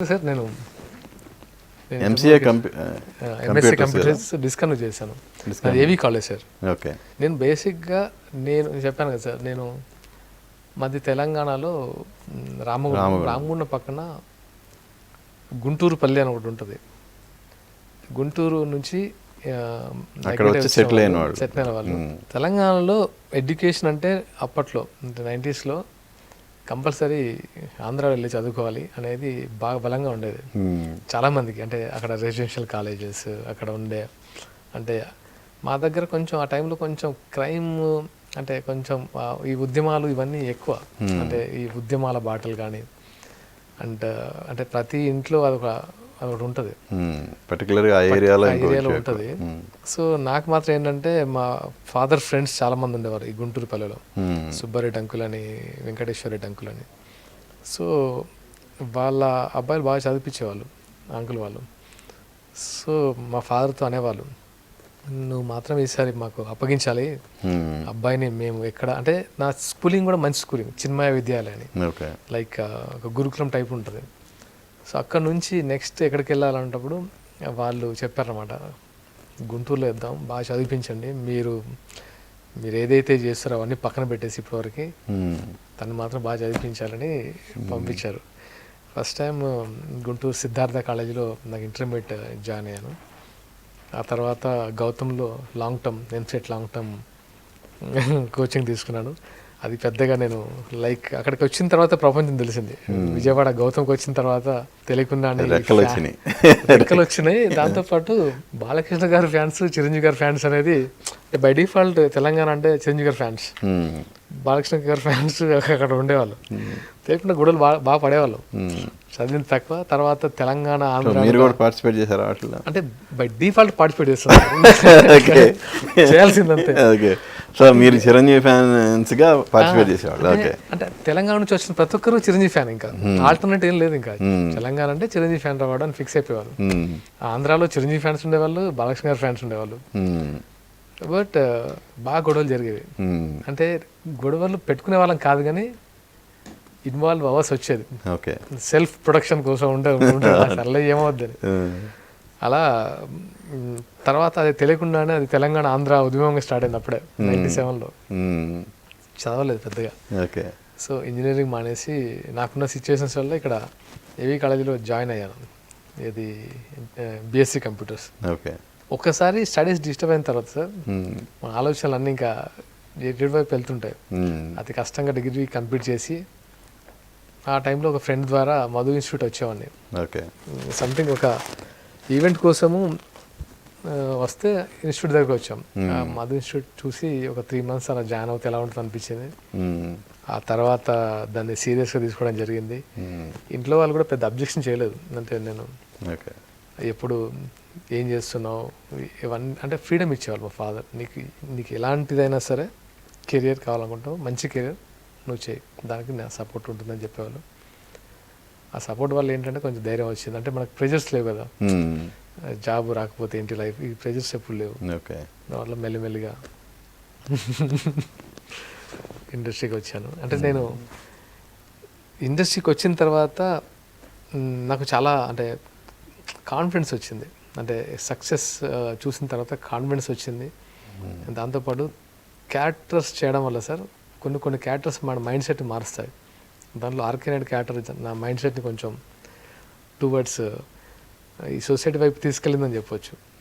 Sir నేను MCA MSc computers డిస్కన్యూ చేశాను. అది ఏవి కాలేజ్ సార్. ఓకే. నేను బేసిక్గా నేను చెప్పాను కదా సార్, నేను మాది తెలంగాణలో రామగుండం పక్కన గుంటూరు పల్లి అని ఒకటి ఉంటుంది. గుంటూరు నుంచి సెటిల్ అయిన వాళ్ళు. తెలంగాణలో ఎడ్యుకేషన్ అంటే అప్పట్లో అంటే 90s కంపల్సరీ ఆంధ్ర వెళ్ళి చదువుకోవాలి అనేది బాగా బలంగా ఉండేది చాలామందికి. అంటే అక్కడ రెసిడెన్షియల్ కాలేజెస్ అక్కడ ఉండే, అంటే మా దగ్గర కొంచెం ఆ టైంలో కొంచెం క్రైమ్ అంటే కొంచెం ఈ ఉద్యమాలు ఇవన్నీ ఎక్కువ. అంటే ఈ ఉద్యమాల బాటలు కానీ అంటే ప్రతి ఇంట్లో అదొకటి ఉంటుంది, పర్టికులర్గా ఆ ఏరియాలో ఉంటుంది. సో నాకు మాత్రం ఏంటంటే మా ఫాదర్ ఫ్రెండ్స్ చాలా మంది ఉండేవారు ఈ గుంటూరు పల్లెలో, సుబ్బారెడ్డి అంకుల్ అని, వెంకటేశ్వరరెడ్డి అంకుల్ అని. సో వాళ్ళ అబ్బాయిలు బాగా చదివించేవాళ్ళు అంకుల్ వాళ్ళు. సో మా ఫాదర్తో అనేవాళ్ళు, నువ్వు మాత్రం ఈసారి మాకు అప్పగించాలి అబ్బాయిని. మేము ఎక్కడ అంటే నా స్కూలింగ్ కూడా మంచి స్కూలింగ్, చిన్మయ విద్యాలయ అని, లైక్ ఒక గురుకులం టైప్ ఉంటుంది. సో అక్కడ నుంచి నెక్స్ట్ ఎక్కడికి వెళ్ళాలంటప్పుడు వాళ్ళు చెప్పారన్నమాట, గుంటూరులో వేద్దాం, బాగా చదివించండి, మీరు ఏదైతే చేస్తారో అవన్నీ పక్కన పెట్టేసి ఇప్పటివరకు తను మాత్రం బాగా చదివించాలని పంపించారు. ఫస్ట్ టైం గుంటూరు సిద్ధార్థ కాలేజీలో నాకు ఇంటర్మీడియట్ జాయిన్ అయ్యాను. ఆ తర్వాత గౌతమ్లో long term EAMCET long term coaching తీసుకున్నాను. అది పెద్దగా నేను లైక్ అక్కడికి వచ్చిన తర్వాత ప్రపంచం తెలిసింది. విజయవాడ గౌతమ్కి వచ్చిన తర్వాత తెలియకుండానే రెక్కలు వచ్చినాయి. దాంతోపాటు బాలకృష్ణ గారి ఫ్యాన్స్, చిరంజీవి గారి ఫ్యాన్స్ అనేది బై డిఫాల్ట్ తెలంగాణ అంటే చిరంజీవి గారి ఫ్యాన్స్, బాలకృష్ణ గారి ఫ్యాన్స్ అక్కడ ఉండేవాళ్ళు. తెలియకుండా గొడవలు బాగా పడేవాళ్ళు. చదివింది తక్కువ. తర్వాత తెలంగాణ, ఆంధ్ర పార్టిసిపేట్ చేశారు అంటే బై డిఫాల్ట్ పార్టిసిపేట్ చేస్తారు చేయాల్సిందంతే. సో మీరు చిరంజీవి ఫ్యాన్స్ గా పార్టిసిపేట్ చేసేవాళ్ళు. అంటే తెలంగాణ నుంచి వచ్చిన ప్రతి ఒక్కరు చిరంజీవి ఫ్యాన్, ఇంకా ఆల్టర్నేట్ ఏం లేదు. ఇంకా తెలంగాణ అంటే చిరంజీవి ఫ్యాన్ రావడం అని ఫిక్స్ అయిపోయేవాళ్ళు. ఆంధ్రాలో చిరంజీవి ఫ్యాన్స్ ఉండేవాళ్ళు, బాలకృష్ణ గారి ఫ్యాన్స్ ఉండేవాళ్ళు. బట్ బాగా గొడవలు జరిగేవి. అంటే గొడవలు పెట్టుకునే వాళ్ళం కాదు కానీ ఇన్వాల్వ్ అవర్స్ వచ్చేది. సెల్ఫ్ ప్రొడక్షన్ కోసం ఉండే ఏమవుద్దని అలా. తర్వాత అది తెలియకుండానే అది తెలంగాణ ఆంధ్ర ఉద్యమంగా స్టార్ట్ అయింది అప్పుడే 97లో. చదవలేదు పెద్దగా. సో ఇంజనీరింగ్ మానేసి నాకున్న సిచ్యువేషన్స్ వల్ల ఇక్కడ ఏవీ కాలేజీలో జాయిన్ అయ్యాను. ఇది బీఎస్సీ కంప్యూటర్స్. ఒక్కసారి స్టడీస్ డిస్టర్బ్ అయిన తర్వాత సార్ మా ఆలోచనలు అన్నీ ఇంకా ఎటువైపు వెళ్తుంటాయి. అతి కష్టంగా డిగ్రీ కంప్లీట్ చేసి ఆ టైంలో ఒక ఫ్రెండ్ ద్వారా మధు ఇన్స్టిట్యూట్ వచ్చేవాడిని. సంథింగ్ ఒక ఈవెంట్ కోసము వస్తే ఇన్స్టిట్యూట్ దగ్గరకు వచ్చాం. మధు ఇన్స్టిట్యూట్ చూసి ఒక 3 months అలా జాయిన్ అవుతే ఎలా ఉంటుంది అనిపించింది. ఆ తర్వాత దాన్ని సీరియస్గా తీసుకోవడం జరిగింది. ఇంట్లో వాళ్ళు కూడా పెద్ద అబ్జెక్షన్ చేయలేదు. అంటే నేను ఎప్పుడు ఏం చేస్తున్నావు ఇవన్నీ అంటే ఫ్రీడమ్ ఇచ్చేవాళ్ళు మా ఫాదర్. నీకు ఎలాంటిదైనా సరే కెరియర్ కావాలనుకుంటావు, మంచి కెరియర్ నువ్వు చేయి, దానికి నా సపోర్ట్ ఉంటుందని చెప్పేవాళ్ళు. ఆ సపోర్ట్ వల్ల ఏంటంటే కొంచెం ధైర్యం వచ్చింది. అంటే మనకు ప్రెజర్స్ లేవు కదా, జాబ్ రాకపోతే ఏంటి లైఫ్, ఈ ప్రెజర్స్ ఎప్పుడు లేవు. దానివల్ల మెల్లిమెల్లిగా ఇండస్ట్రీకి వచ్చాను. అంటే నేను ఇండస్ట్రీకి వచ్చిన తర్వాత నాకు చాలా అంటే కాన్ఫిడెన్స్ వచ్చింది. అంటే సక్సెస్ చూసిన తర్వాత కాన్ఫిడెన్స్ వచ్చింది. దాంతోపాటు క్యారెక్టర్స్ చేయడం వల్ల సార్ కొన్ని క్యారెక్టర్స్ మన మైండ్ సెట్ని మారుస్తాయి. దాంట్లో ఆర్కే నాయుడు క్యారెక్టర్ నా మైండ్ సెట్ని కొంచెం టువర్డ్స్ ఈ సొసైటీ వైపు తీసుకెళ్ళిందని చెప్పొచ్చు.